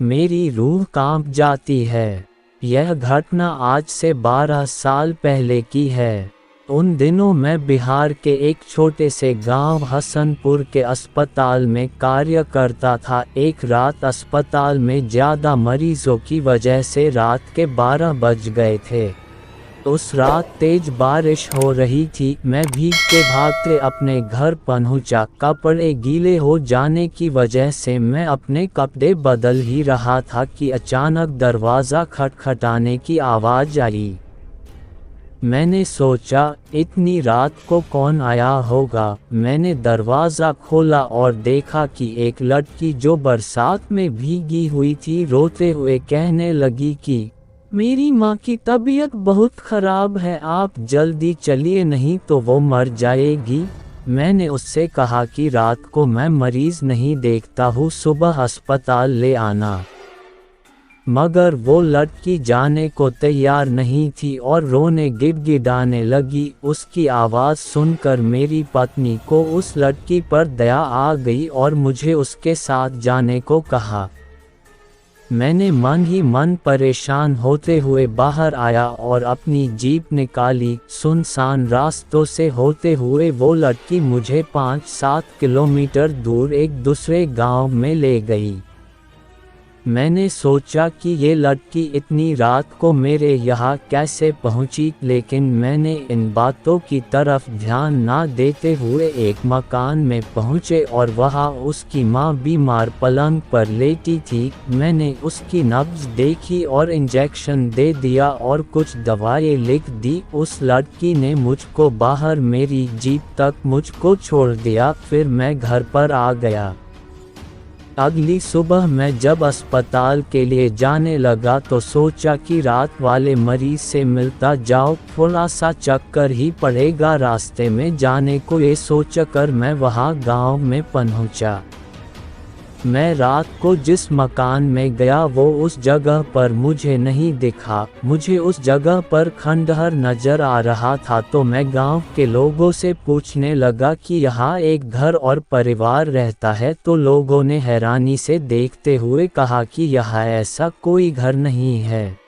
मेरी रूह कांप जाती है। यह घटना आज से 12 साल पहले की है। उन दिनों मैं बिहार के एक छोटे से गांव हसनपुर के अस्पताल में कार्य करता था। एक रात अस्पताल में ज़्यादा मरीजों की वजह से रात के 12 बज गए थे। उस रात तेज बारिश हो रही थी। मैं भीग के भागते अपने घर पहुंचा। कपड़े गीले हो जाने की वजह से मैं अपने कपड़े बदल ही रहा था कि अचानक दरवाज़ा खटखटाने की आवाज़ आई। मैंने सोचा इतनी रात को कौन आया होगा। मैंने दरवाज़ा खोला और देखा कि एक लड़की जो बरसात में भीगी हुई थी रोते हुए कहने लगी कि मेरी माँ की तबीयत बहुत ख़राब है, आप जल्दी चलिए नहीं तो वो मर जाएगी। मैंने उससे कहा कि रात को मैं मरीज़ नहीं देखता हूँ, सुबह अस्पताल ले आना। मगर वो लड़की जाने को तैयार नहीं थी और रोने गिड़गिड़ाने लगी। उसकी आवाज़ सुनकर मेरी पत्नी को उस लड़की पर दया आ गई और मुझे उसके साथ जाने को कहा। मैंने मन ही मन परेशान होते हुए बाहर आया और अपनी जीप निकाली। सुनसान रास्तों से होते हुए वो लड़की मुझे 5-7 किलोमीटर दूर एक दूसरे गांव में ले गई। मैंने सोचा कि ये लड़की इतनी रात को मेरे यहाँ कैसे पहुँची, लेकिन मैंने इन बातों की तरफ ध्यान ना देते हुए एक मकान में पहुँचे और वहाँ उसकी माँ बीमार पलंग पर लेटी थी। मैंने उसकी नब्ज देखी और इंजेक्शन दे दिया और कुछ दवाएं लिख दी। उस लड़की ने मुझको बाहर मेरी जीप तक मुझको छोड़ दिया। फिर मैं घर पर आ गया। अगली सुबह मैं जब अस्पताल के लिए जाने लगा तो सोचा कि रात वाले मरीज से मिलता जाओ, थोड़ा सा चक्कर ही पड़ेगा रास्ते में जाने को। ये सोचकर मैं वहाँ गांव में पहुँचा। मैं रात को जिस मकान में गया वो उस जगह पर मुझे नहीं दिखा। मुझे उस जगह पर खंडहर नज़र आ रहा था तो मैं गांव के लोगों से पूछने लगा कि यहाँ एक घर और परिवार रहता है, तो लोगों ने हैरानी से देखते हुए कहा कि यहाँ ऐसा कोई घर नहीं है।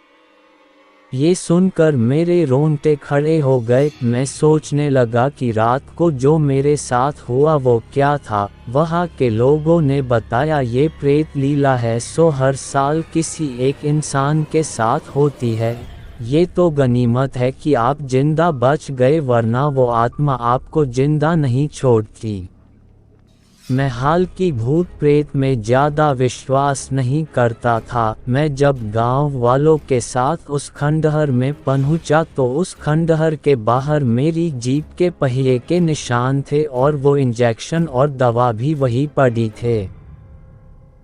ये सुनकर मेरे रोंगटे खड़े हो गए। मैं सोचने लगा कि रात को जो मेरे साथ हुआ वो क्या था। वहाँ के लोगों ने बताया ये प्रेत लीला है, सो हर साल किसी एक इंसान के साथ होती है। ये तो गनीमत है कि आप जिंदा बच गए, वरना वो आत्मा आपको जिंदा नहीं छोड़ती। मैं हाल की भूत प्रेत में ज़्यादा विश्वास नहीं करता था। मैं जब गांव वालों के साथ उस खंडहर में पहुंचा तो उस खंडहर के बाहर मेरी जीप के पहिए के निशान थे और वो इंजेक्शन और दवा भी वहीं पड़ी थे।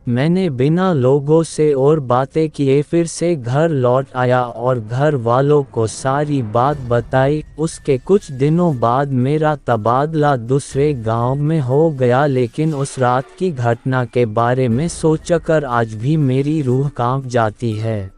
मैंने बिना लोगों से और बातें किए फिर से घर लौट आया और घर वालों को सारी बात बताई। उसके कुछ दिनों बाद मेरा तबादला दूसरे गांव में हो गया, लेकिन उस रात की घटना के बारे में सोचकर आज भी मेरी रूह कांप जाती है।